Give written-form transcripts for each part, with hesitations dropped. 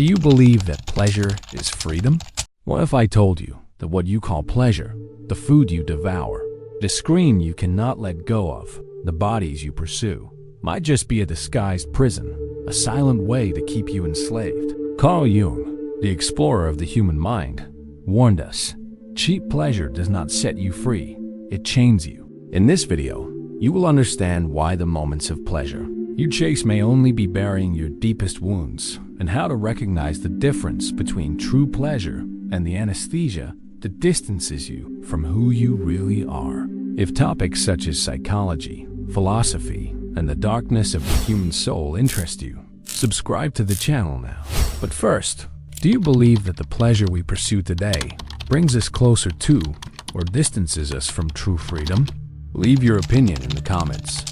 Do you believe that pleasure is freedom? What if I told you that what you call pleasure, the food you devour, the screen you cannot let go of, the bodies you pursue, might just be a disguised prison, a silent way to keep you enslaved? Carl Jung, the explorer of the human mind, warned us, cheap pleasure does not set you free, it chains you. In this video, you will understand why the moments of pleasure you chase may only be burying your deepest wounds, and how to recognize the difference between true pleasure and the anesthesia that distances you from who you really are. If topics such as psychology, philosophy, and the darkness of the human soul interest you, subscribe to the channel now. But first, do you believe that the pleasure we pursue today brings us closer to or distances us from true freedom? Leave your opinion in the comments.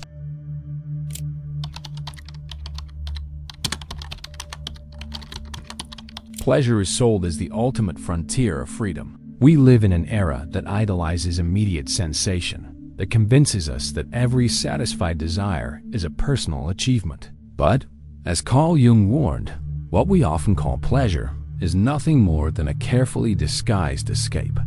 Pleasure is sold as the ultimate frontier of freedom. We live in an era that idolizes immediate sensation, that convinces us that every satisfied desire is a personal achievement. But, as Carl Jung warned, what we often call pleasure is nothing more than a carefully disguised escape,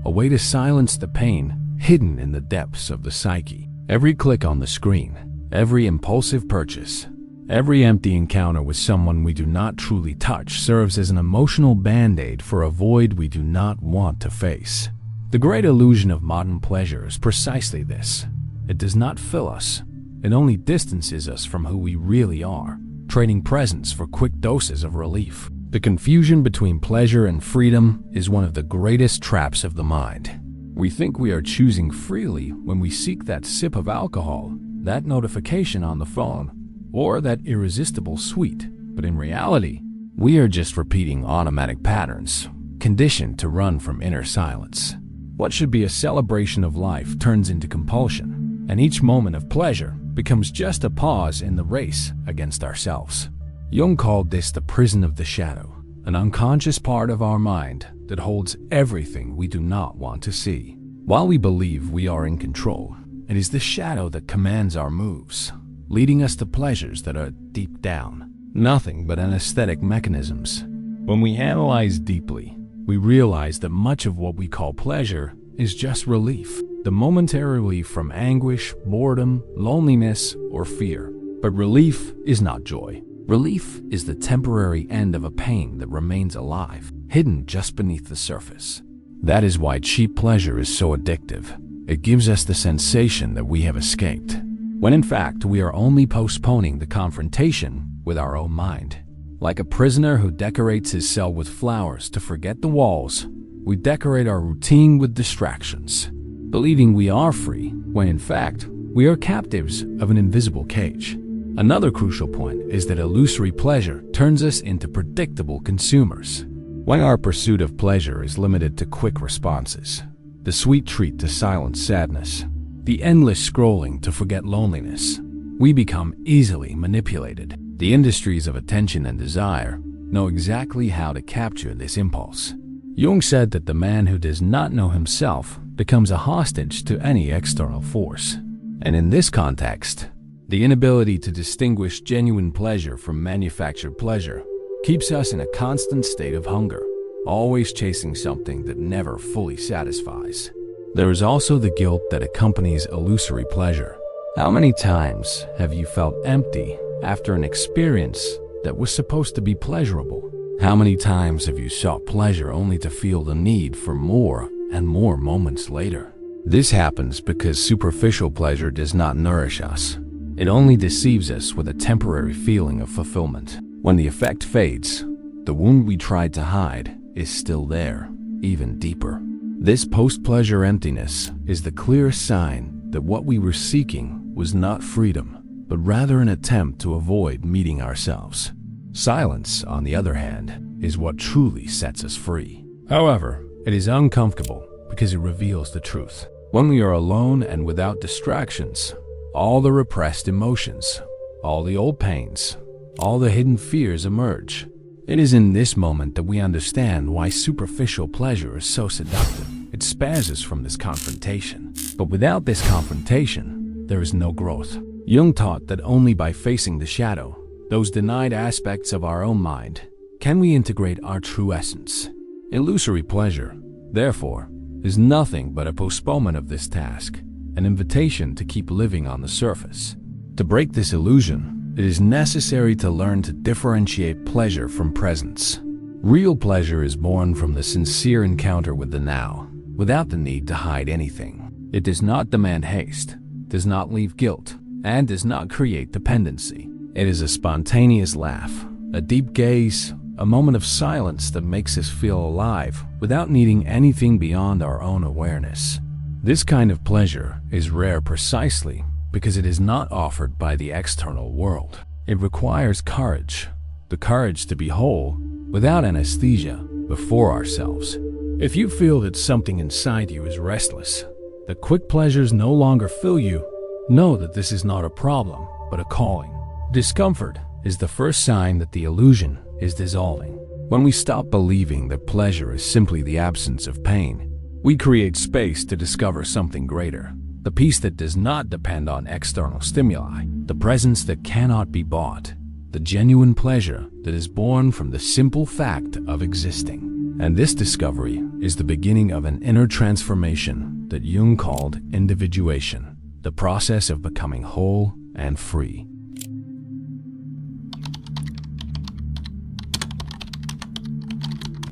a way to silence the pain hidden in the depths of the psyche. Every click on the screen, every impulsive purchase, every empty encounter with someone we do not truly touch serves as an emotional band-aid for a void we do not want to face. The great illusion of modern pleasure is precisely this. It does not fill us. It only distances us from who we really are, trading presence for quick doses of relief. The confusion between pleasure and freedom is one of the greatest traps of the mind. We think we are choosing freely when we seek that sip of alcohol, that notification on the phone, or that irresistible sweet, but in reality, we are just repeating automatic patterns, conditioned to run from inner silence. What should be a celebration of life turns into compulsion, and each moment of pleasure becomes just a pause in the race against ourselves. Jung called this the prison of the shadow, an unconscious part of our mind that holds everything we do not want to see. While we believe we are in control, it is the shadow that commands our moves, leading us to pleasures that are deep down, nothing but anesthetic mechanisms. When we analyze deeply, we realize that much of what we call pleasure is just relief, the momentary relief from anguish, boredom, loneliness, or fear. But relief is not joy. Relief is the temporary end of a pain that remains alive, hidden just beneath the surface. That is why cheap pleasure is so addictive. It gives us the sensation that we have escaped, when in fact we are only postponing the confrontation with our own mind. Like a prisoner who decorates his cell with flowers to forget the walls, we decorate our routine with distractions, believing we are free, when in fact we are captives of an invisible cage. Another crucial point is that illusory pleasure turns us into predictable consumers. When our pursuit of pleasure is limited to quick responses, the sweet treat to silence sadness, the endless scrolling to forget loneliness, we become easily manipulated. The industries of attention and desire know exactly how to capture this impulse. Jung said that the man who does not know himself becomes a hostage to any external force. And in this context, the inability to distinguish genuine pleasure from manufactured pleasure keeps us in a constant state of hunger, always chasing something that never fully satisfies. There is also the guilt that accompanies illusory pleasure. How many times have you felt empty after an experience that was supposed to be pleasurable? How many times have you sought pleasure only to feel the need for more and more moments later? This happens because superficial pleasure does not nourish us. It only deceives us with a temporary feeling of fulfillment. When the effect fades, the wound we tried to hide is still there, even deeper. This post-pleasure emptiness is the clearest sign that what we were seeking was not freedom, but rather an attempt to avoid meeting ourselves. Silence, on the other hand, is what truly sets us free. However, it is uncomfortable because it reveals the truth. When we are alone and without distractions, all the repressed emotions, all the old pains, all the hidden fears emerge. It is in this moment that we understand why superficial pleasure is so seductive. It spares us from this confrontation. But without this confrontation, there is no growth. Jung taught that only by facing the shadow, those denied aspects of our own mind, Can we integrate our true essence? Illusory pleasure, therefore, is nothing but a postponement of this task, an invitation to keep living on the surface. To break this illusion, it is necessary to learn to differentiate pleasure from presence. Real pleasure is born from the sincere encounter with the now, without the need to hide anything. It does not demand haste, does not leave guilt, and does not create dependency. It is a spontaneous laugh, a deep gaze, a moment of silence that makes us feel alive without needing anything beyond our own awareness. This kind of pleasure is rare precisely because it is not offered by the external world. It requires courage, the courage to be whole without anesthesia before ourselves. If you feel that something inside you is restless, that quick pleasures no longer fill you, know that this is not a problem, but a calling. Discomfort is the first sign that the illusion is dissolving. When we stop believing that pleasure is simply the absence of pain, we create space to discover something greater, the peace that does not depend on external stimuli, the presence that cannot be bought, the genuine pleasure that is born from the simple fact of existing. And this discovery is the beginning of an inner transformation that Jung called individuation, the process of becoming whole and free.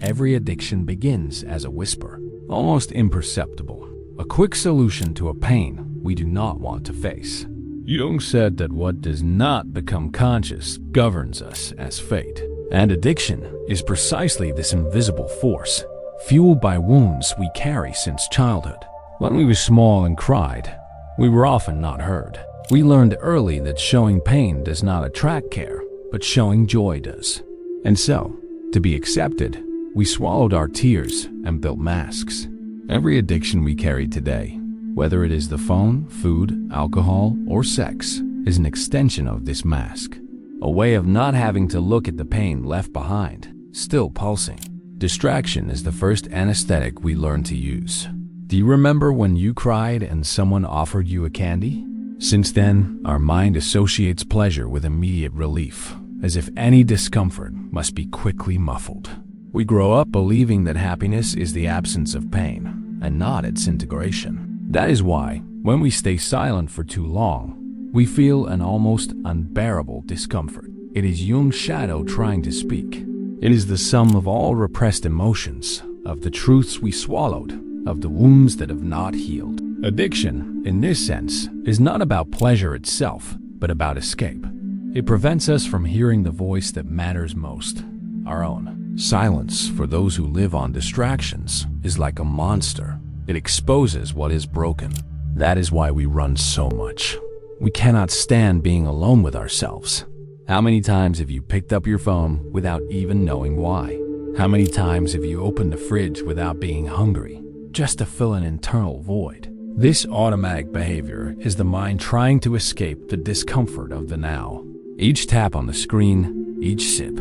Every addiction begins as a whisper, almost imperceptible, a quick solution to a pain we do not want to face. Jung said that what does not become conscious governs us as fate. And addiction is precisely this invisible force, fueled by wounds we carry since childhood. When we were small and cried, we were often not heard. We learned early that showing pain does not attract care, but showing joy does. And so, to be accepted, we swallowed our tears and built masks. Every addiction we carry today, whether it is the phone, food, alcohol, or sex, is an extension of this mask. A way of not having to look at the pain left behind, still pulsing. Distraction is the first anesthetic we learn to use. Do you remember when you cried and someone offered you a candy? Since then, our mind associates pleasure with immediate relief, as if any discomfort must be quickly muffled. We grow up believing that happiness is the absence of pain, and not its integration. That is why, when we stay silent for too long, we feel an almost unbearable discomfort. It is Jung's shadow trying to speak. It is the sum of all repressed emotions, of the truths we swallowed, of the wounds that have not healed. Addiction, in this sense, is not about pleasure itself, but about escape. It prevents us from hearing the voice that matters most, our own. Silence, for those who live on distractions, is like a monster. It exposes what is broken. That is why we run so much. We cannot stand being alone with ourselves. How many times have you picked up your phone without even knowing why? How many times have you opened the fridge without being hungry, just to fill an internal void? This automatic behavior is the mind trying to escape the discomfort of the now. Each tap on the screen, each sip,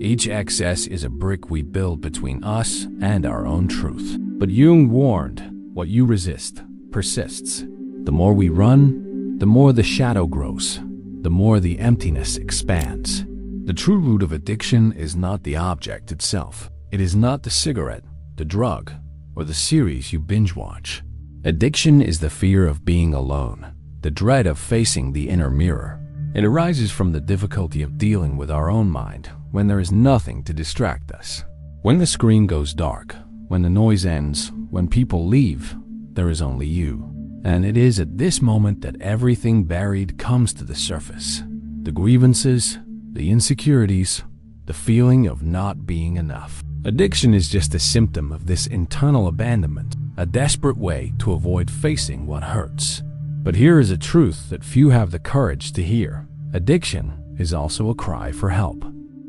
each excess is a brick we build between us and our own truth. But Jung warned, what you resist persists. The more we run, the more the shadow grows, the more the emptiness expands. The true root of addiction is not the object itself. It is not the cigarette, the drug, or the series you binge watch. Addiction is the fear of being alone, the dread of facing the inner mirror. It arises from the difficulty of dealing with our own mind when there is nothing to distract us. When the screen goes dark, when the noise ends, when people leave, there is only you. And it is at this moment that everything buried comes to the surface. The grievances, the insecurities, the feeling of not being enough. Addiction is just a symptom of this internal abandonment, a desperate way to avoid facing what hurts. But here is a truth that few have the courage to hear. Addiction is also a cry for help.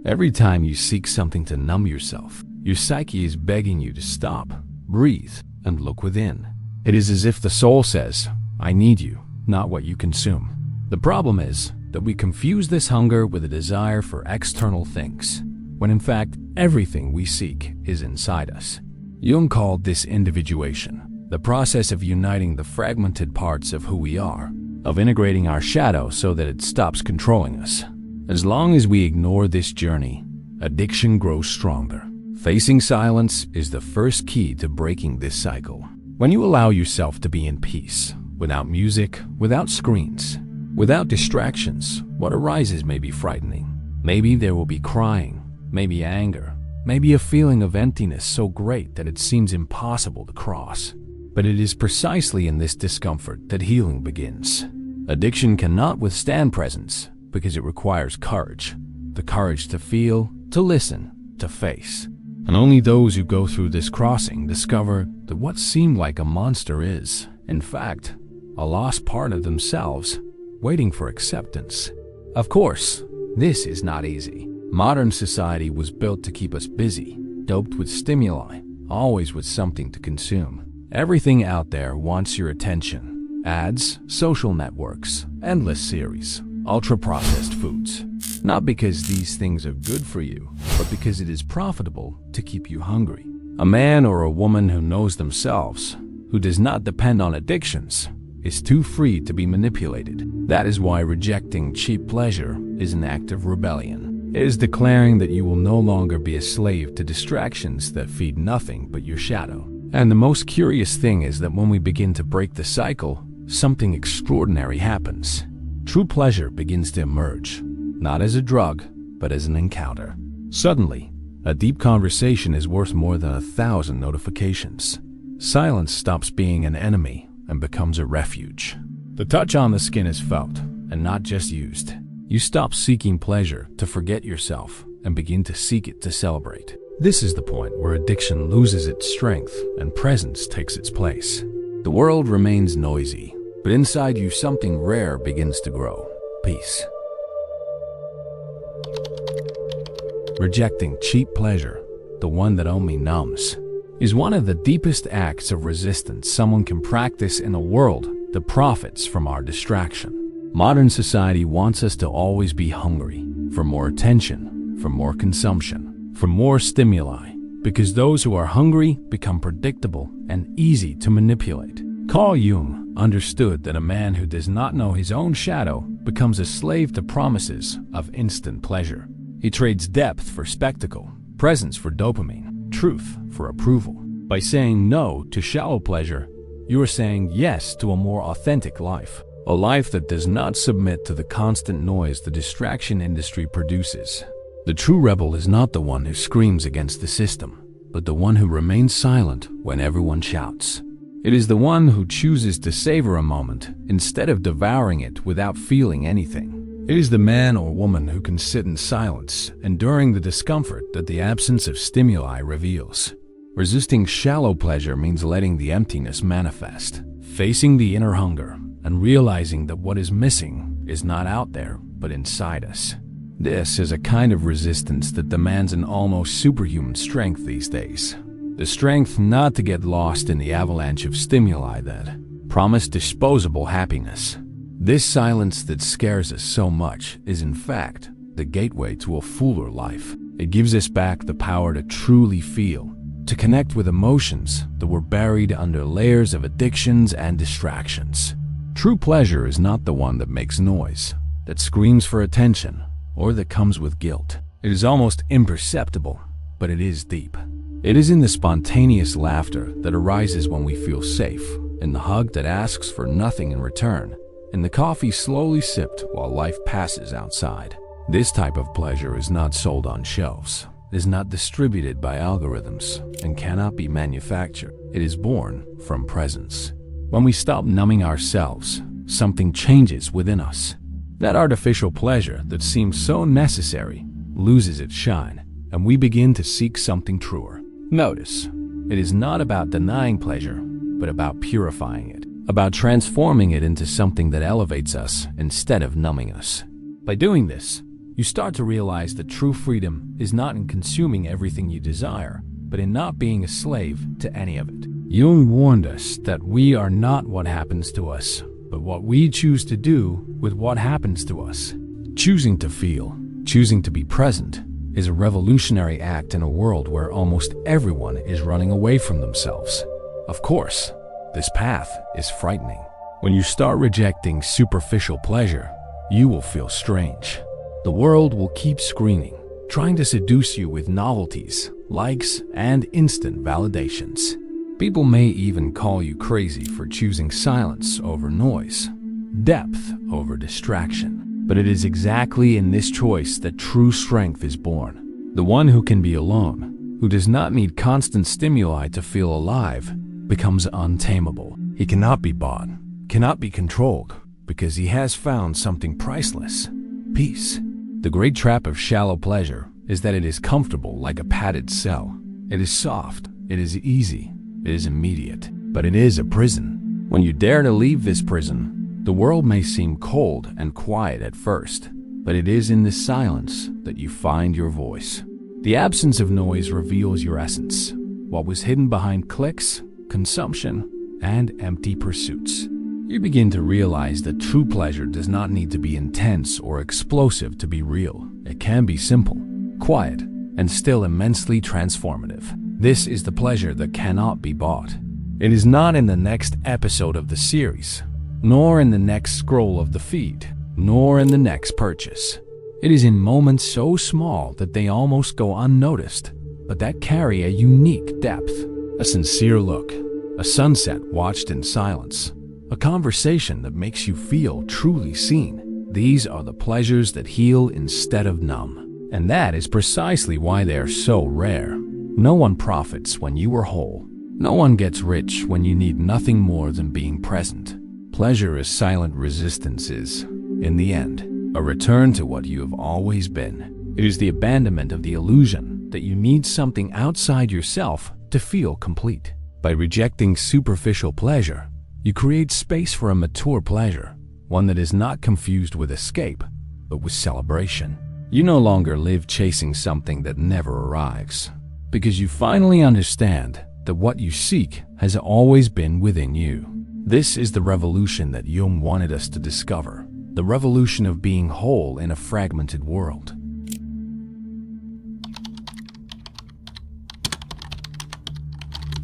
Every time you seek something to numb yourself, your psyche is begging you to stop, breathe, and look within. It is as if the soul says, I need you, not what you consume. The problem is that we confuse this hunger with a desire for external things, when in fact everything we seek is inside us. Jung called this individuation, the process of uniting the fragmented parts of who we are, of integrating our shadow so that it stops controlling us. As long as we ignore this journey, addiction grows stronger. Facing silence is the first key to breaking this cycle. When you allow yourself to be in peace, without music, without screens, without distractions, what arises may be frightening. Maybe there will be crying, maybe anger, maybe a feeling of emptiness so great that it seems impossible to cross. But it is precisely in this discomfort that healing begins. Addiction cannot withstand presence because it requires courage. The courage to feel, to listen, to face. And only those who go through this crossing discover that what seemed like a monster is, in fact, a lost part of themselves, waiting for acceptance. Of course, this is not easy. Modern society was built to keep us busy, doped with stimuli, always with something to consume. Everything out there wants your attention. Ads, social networks, endless series, ultra-processed foods. Not because these things are good for you, but because it is profitable to keep you hungry. A man or a woman who knows themselves, who does not depend on addictions, is too free to be manipulated. That is why rejecting cheap pleasure is an act of rebellion. It is declaring that you will no longer be a slave to distractions that feed nothing but your shadow. And the most curious thing is that when we begin to break the cycle, something extraordinary happens. True pleasure begins to emerge, not as a drug, but as an encounter. Suddenly, a deep conversation is worth more than 1,000 notifications. Silence stops being an enemy and becomes a refuge. The touch on the skin is felt, and not just used. You stop seeking pleasure to forget yourself and begin to seek it to celebrate. This is the point where addiction loses its strength and presence takes its place. The world remains noisy, but inside you something rare begins to grow. Peace. Rejecting cheap pleasure, the one that only numbs, is one of the deepest acts of resistance someone can practice in a world that profits from our distraction. Modern society wants us to always be hungry for more attention, for more consumption, for more stimuli, because those who are hungry become predictable and easy to manipulate. Carl Jung understood that a man who does not know his own shadow becomes a slave to promises of instant pleasure. He trades depth for spectacle, presence for dopamine, truth for approval. By saying no to shallow pleasure, you are saying yes to a more authentic life, a life that does not submit to the constant noise the distraction industry produces. The true rebel is not the one who screams against the system, but the one who remains silent when everyone shouts. It is the one who chooses to savor a moment instead of devouring it without feeling anything. It is the man or woman who can sit in silence, enduring the discomfort that the absence of stimuli reveals. Resisting shallow pleasure means letting the emptiness manifest, facing the inner hunger, and realizing that what is missing is not out there, but inside us. This is a kind of resistance that demands an almost superhuman strength these days. The strength not to get lost in the avalanche of stimuli that promise disposable happiness. This silence that scares us so much is in fact the gateway to a fuller life. It gives us back the power to truly feel, to connect with emotions that were buried under layers of addictions and distractions. True pleasure is not the one that makes noise, that screams for attention, or that comes with guilt. It is almost imperceptible, but it is deep. It is in the spontaneous laughter that arises when we feel safe, in the hug that asks for nothing in return, in the coffee slowly sipped while life passes outside. This type of pleasure is not sold on shelves, is not distributed by algorithms, and cannot be manufactured. It is born from presence. When we stop numbing ourselves, something changes within us. That artificial pleasure that seems so necessary loses its shine, and we begin to seek something truer. Notice, it is not about denying pleasure, but about purifying it, about transforming it into something that elevates us instead of numbing us. By doing this, you start to realize that true freedom is not in consuming everything you desire, but in not being a slave to any of it. Jung warned us that we are not what happens to us, but what we choose to do with what happens to us. Choosing to feel, choosing to be present, is a revolutionary act in a world where almost everyone is running away from themselves. Of course, this path is frightening. When you start rejecting superficial pleasure, you will feel strange. The world will keep screaming, trying to seduce you with novelties, likes, and instant validations. People may even call you crazy for choosing silence over noise, depth over distraction. But it is exactly in this choice that true strength is born. The one who can be alone, who does not need constant stimuli to feel alive, becomes untamable. He cannot be bought, cannot be controlled, because he has found something priceless: peace. The great trap of shallow pleasure is that it is comfortable like a padded cell. It is soft, it is easy, it is immediate, but it is a prison. When you dare to leave this prison, the world may seem cold and quiet at first, but it is in this silence that you find your voice. The absence of noise reveals your essence, what was hidden behind clicks, consumption, and empty pursuits. You begin to realize that true pleasure does not need to be intense or explosive to be real. It can be simple, quiet, and still immensely transformative. This is the pleasure that cannot be bought. It is not in the next episode of the series, nor in the next scroll of the feed, nor in the next purchase. It is in moments so small that they almost go unnoticed, but that carry a unique depth. A sincere look, a sunset watched in silence, a conversation that makes you feel truly seen. These are the pleasures that heal instead of numb. And that is precisely why they are so rare. No one profits when you are whole. No one gets rich when you need nothing more than being present. Pleasure is silent resistance is, in the end, a return to what you have always been. It is the abandonment of the illusion that you need something outside yourself to feel complete. By rejecting superficial pleasure, you create space for a mature pleasure, one that is not confused with escape, but with celebration. You no longer live chasing something that never arrives, because you finally understand that what you seek has always been within you. This is the revolution that Jung wanted us to discover, the revolution of being whole in a fragmented world.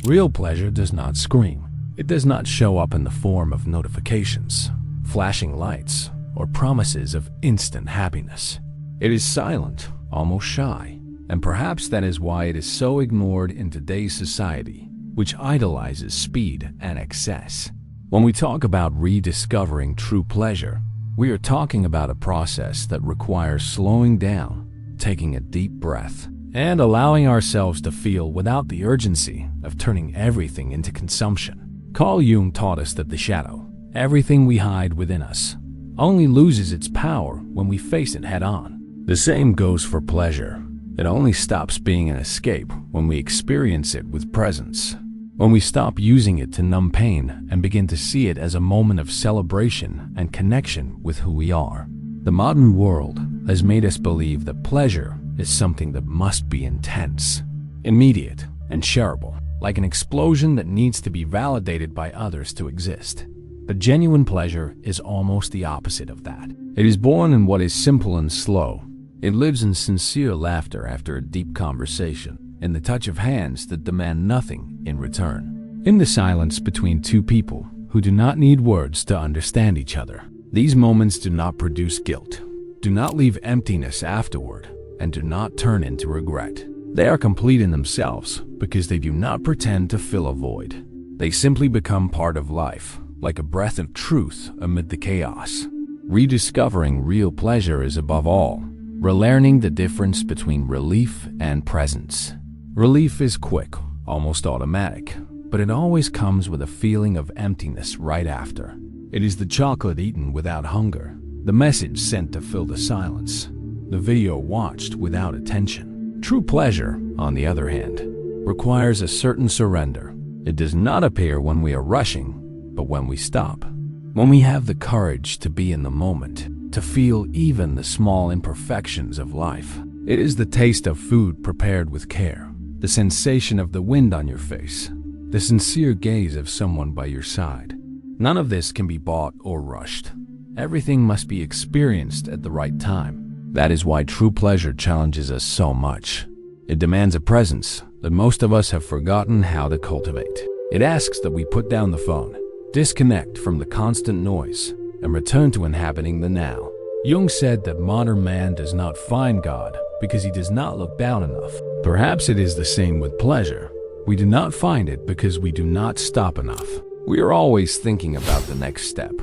Real pleasure does not scream. It does not show up in the form of notifications, flashing lights, or promises of instant happiness. It is silent, almost shy, and perhaps that is why it is so ignored in today's society, which idolizes speed and excess. When we talk about rediscovering true pleasure, we are talking about a process that requires slowing down, taking a deep breath, and allowing ourselves to feel without the urgency of turning everything into consumption. Carl Jung taught us that the shadow, everything we hide within us, only loses its power when we face it head-on. The same goes for pleasure. It only stops being an escape when we experience it with presence. When we stop using it to numb pain and begin to see it as a moment of celebration and connection with who we are. The modern world has made us believe that pleasure is something that must be intense, immediate, and shareable, like an explosion that needs to be validated by others to exist. But genuine pleasure is almost the opposite of that. It is born in what is simple and slow. It lives in sincere laughter after a deep conversation, in the touch of hands that demand nothing in return, in the silence between two people who do not need words to understand each other. These moments do not produce guilt, do not leave emptiness afterward, and do not turn into regret. They are complete in themselves because they do not pretend to fill a void. They simply become part of life, like a breath of truth amid the chaos. Rediscovering real pleasure is above all relearning the difference between relief and presence. Relief is quick, almost automatic, but it always comes with a feeling of emptiness right after. It is the chocolate eaten without hunger, the message sent to fill the silence, the video watched without attention. True pleasure, on the other hand, requires a certain surrender. It does not appear when we are rushing, but when we stop. When we have the courage to be in the moment, to feel even the small imperfections of life. It is the taste of food prepared with care, the sensation of the wind on your face, the sincere gaze of someone by your side. None of this can be bought or rushed. Everything must be experienced at the right time. That is why true pleasure challenges us so much. It demands a presence that most of us have forgotten how to cultivate. It asks that we put down the phone, disconnect from the constant noise, and return to inhabiting the now. Jung said that modern man does not find God, because he does not look down enough. Perhaps it is the same with pleasure. We do not find it because we do not stop enough. We are always thinking about the next step,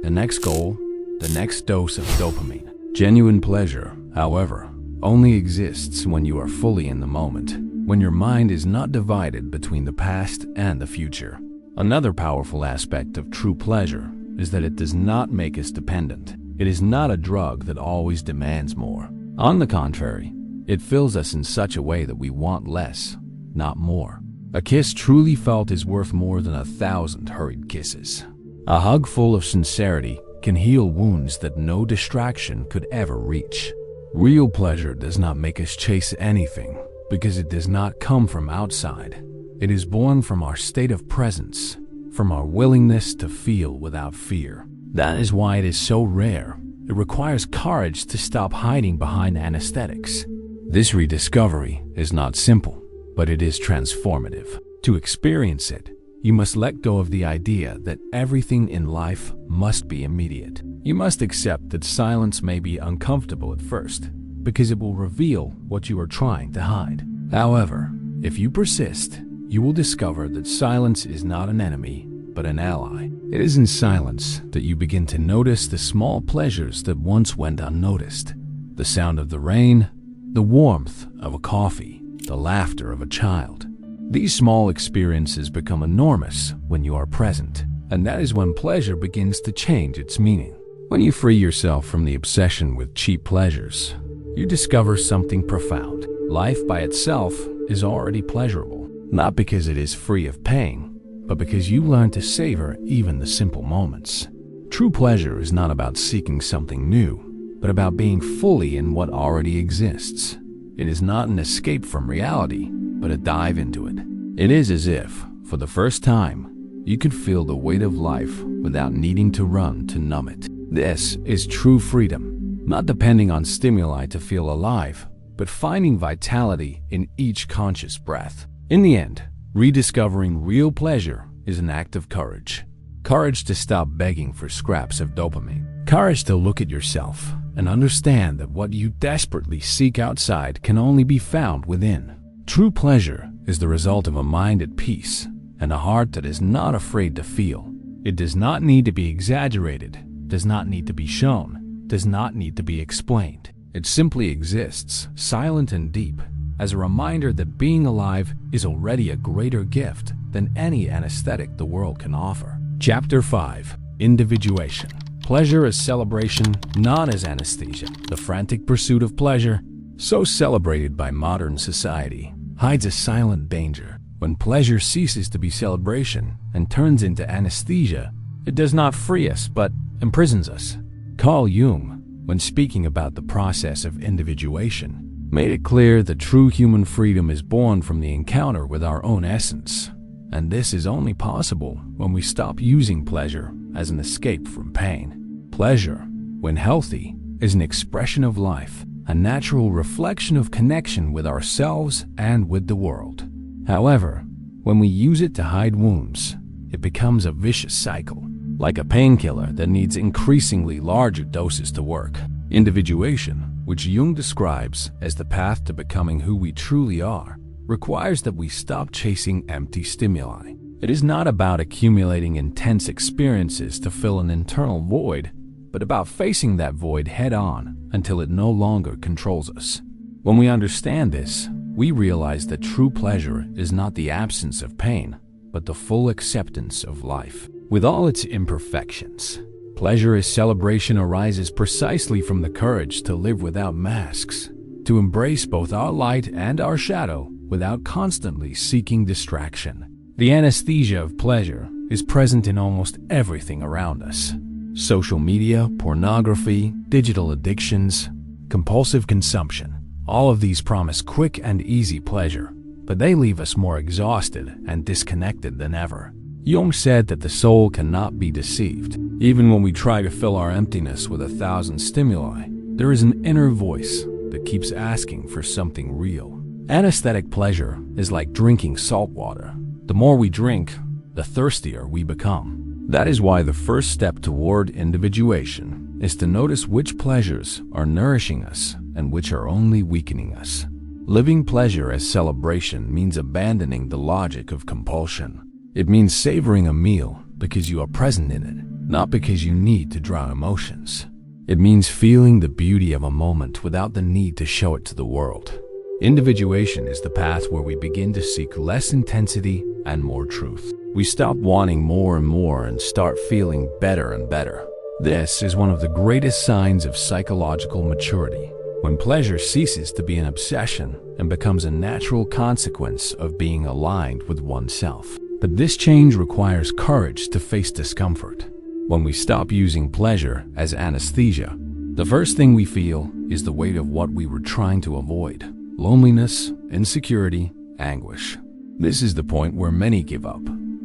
the next goal, the next dose of dopamine. Genuine pleasure, however, only exists when you are fully in the moment, when your mind is not divided between the past and the future. Another powerful aspect of true pleasure is that it does not make us dependent. It is not a drug that always demands more. On the contrary, it fills us in such a way that we want less, not more. A kiss truly felt is worth more than 1,000 hurried kisses. A hug full of sincerity can heal wounds that no distraction could ever reach. Real pleasure does not make us chase anything because it does not come from outside. It is born from our state of presence, from our willingness to feel without fear. That is why it is so rare. It requires courage to stop hiding behind anesthetics. This rediscovery is not simple, but it is transformative. To experience it, you must let go of the idea that everything in life must be immediate. You must accept that silence may be uncomfortable at first, because it will reveal what you are trying to hide. However, if you persist, you will discover that silence is not an enemy, but an ally. It is in silence that you begin to notice the small pleasures that once went unnoticed. The sound of the rain, the warmth of a coffee, the laughter of a child. These small experiences become enormous when you are present, and that is when pleasure begins to change its meaning. When you free yourself from the obsession with cheap pleasures, you discover something profound. Life by itself is already pleasurable, not because it is free of pain, but because you learn to savor even the simple moments. True pleasure is not about seeking something new, but about being fully in what already exists. It is not an escape from reality, but a dive into it. It is as if, for the first time, you could feel the weight of life without needing to run to numb it. This is true freedom, not depending on stimuli to feel alive, but finding vitality in each conscious breath. In the end, rediscovering real pleasure is an act of courage. Courage to stop begging for scraps of dopamine. Courage to look at yourself and understand that what you desperately seek outside can only be found within. True pleasure is the result of a mind at peace and a heart that is not afraid to feel. It does not need to be exaggerated, does not need to be shown, does not need to be explained. It simply exists, silent and deep, as a reminder that being alive is already a greater gift than any anesthetic the world can offer. Chapter 5. Individuation. Pleasure as celebration, not as anesthesia. The frantic pursuit of pleasure, so celebrated by modern society, hides a silent danger. When pleasure ceases to be celebration and turns into anesthesia, it does not free us but imprisons us. Carl Jung, when speaking about the process of individuation, made it clear that true human freedom is born from the encounter with our own essence. And this is only possible when we stop using pleasure as an escape from pain. Pleasure, when healthy, is an expression of life, a natural reflection of connection with ourselves and with the world. However, when we use it to hide wounds, it becomes a vicious cycle, like a painkiller that needs increasingly larger doses to work. Individuation, which Jung describes as the path to becoming who we truly are, requires that we stop chasing empty stimuli. It is not about accumulating intense experiences to fill an internal void, but about facing that void head-on until it no longer controls us. When we understand this, we realize that true pleasure is not the absence of pain, but the full acceptance of life, with all its imperfections. Pleasure as celebration arises precisely from the courage to live without masks, to embrace both our light and our shadow without constantly seeking distraction. The anesthesia of pleasure is present in almost everything around us. Social media, pornography, digital addictions, compulsive consumption. All of these promise quick and easy pleasure, but they leave us more exhausted and disconnected than ever. Jung said that the soul cannot be deceived. Even when we try to fill our emptiness with 1,000 stimuli, there is an inner voice that keeps asking for something real. Anesthetic pleasure is like drinking salt water. The more we drink, the thirstier we become. That is why the first step toward individuation is to notice which pleasures are nourishing us and which are only weakening us. Living pleasure as celebration means abandoning the logic of compulsion. It means savoring a meal because you are present in it, not because you need to draw emotions. It means feeling the beauty of a moment without the need to show it to the world. Individuation is the path where we begin to seek less intensity and more truth. We stop wanting more and more and start feeling better and better. This is one of the greatest signs of psychological maturity, when pleasure ceases to be an obsession and becomes a natural consequence of being aligned with oneself. But this change requires courage to face discomfort. When we stop using pleasure as anesthesia, the first thing we feel is the weight of what we were trying to avoid: loneliness, insecurity, anguish. This is the point where many give up,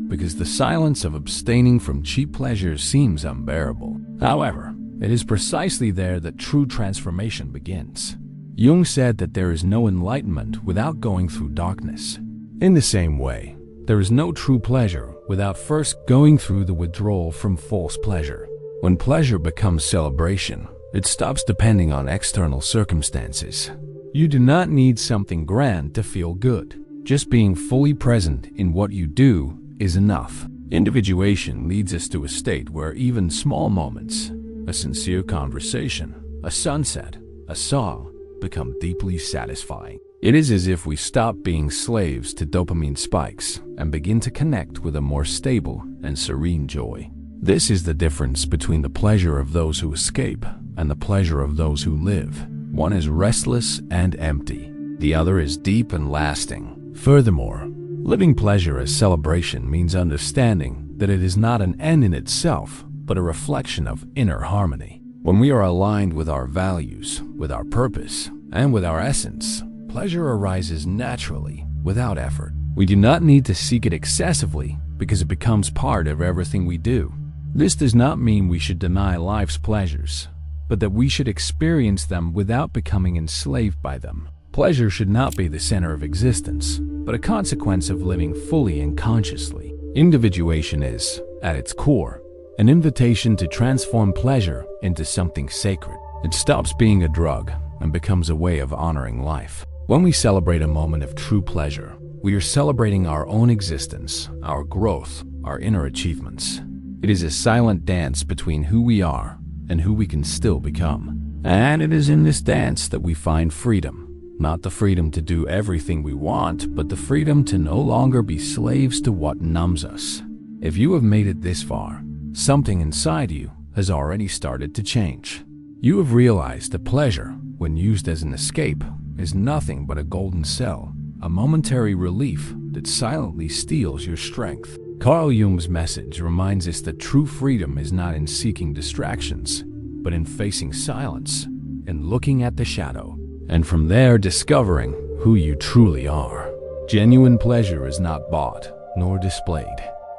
because the silence of abstaining from cheap pleasures seems unbearable. However, it is precisely there that true transformation begins. Jung said that there is no enlightenment without going through darkness. In the same way, there is no true pleasure without first going through the withdrawal from false pleasure. When pleasure becomes celebration, it stops depending on external circumstances. You do not need something grand to feel good. Just being fully present in what you do is enough. Individuation leads us to a state where even small moments, a sincere conversation, a sunset, a song, become deeply satisfying. It is as if we stop being slaves to dopamine spikes and begin to connect with a more stable and serene joy. This is the difference between the pleasure of those who escape and the pleasure of those who live. One is restless and empty. The other is deep and lasting. Furthermore, living pleasure as celebration means understanding that it is not an end in itself, but a reflection of inner harmony. When we are aligned with our values, with our purpose, and with our essence, pleasure arises naturally, without effort. We do not need to seek it excessively because it becomes part of everything we do. This does not mean we should deny life's pleasures, but that we should experience them without becoming enslaved by them. Pleasure should not be the center of existence, but a consequence of living fully and consciously. Individuation is, at its core, an invitation to transform pleasure into something sacred. It stops being a drug and becomes a way of honoring life. When we celebrate a moment of true pleasure, we are celebrating our own existence, our growth, our inner achievements. It is a silent dance between who we are and who we can still become. And it is in this dance that we find freedom. Not the freedom to do everything we want, but the freedom to no longer be slaves to what numbs us. If you have made it this far, something inside you has already started to change. You have realized that pleasure, when used as an escape, is nothing but a golden cell, a momentary relief that silently steals your strength. Carl Jung's message reminds us that true freedom is not in seeking distractions, but in facing silence, in looking at the shadow, and from there discovering who you truly are. Genuine pleasure is not bought nor displayed.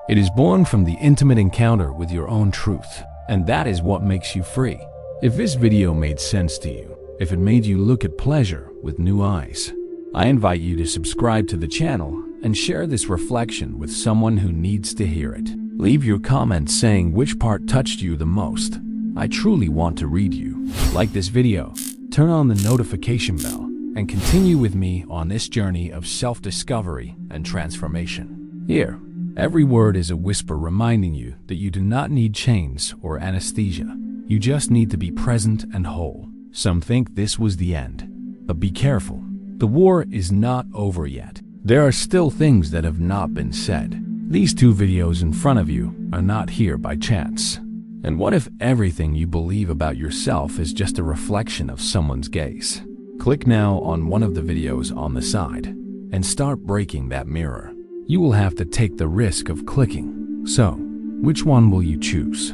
It is born from the intimate encounter with your own truth, and that is what makes you free. If this video made sense to you, if it made you look at pleasure with new eyes, I invite you to subscribe to the channel and share this reflection with someone who needs to hear it. Leave your comments saying which part touched you the most. I truly want to read you. Like this video, turn on the notification bell, and continue with me on this journey of self-discovery and transformation. Here, every word is a whisper reminding you that you do not need chains or anesthesia. You just need to be present and whole. Some think this was the end, but be careful. The war is not over yet. There are still things that have not been said. These two videos in front of you are not here by chance. And what if everything you believe about yourself is just a reflection of someone's gaze? Click now on one of the videos on the side and start breaking that mirror. You will have to take the risk of clicking. So, which one will you choose?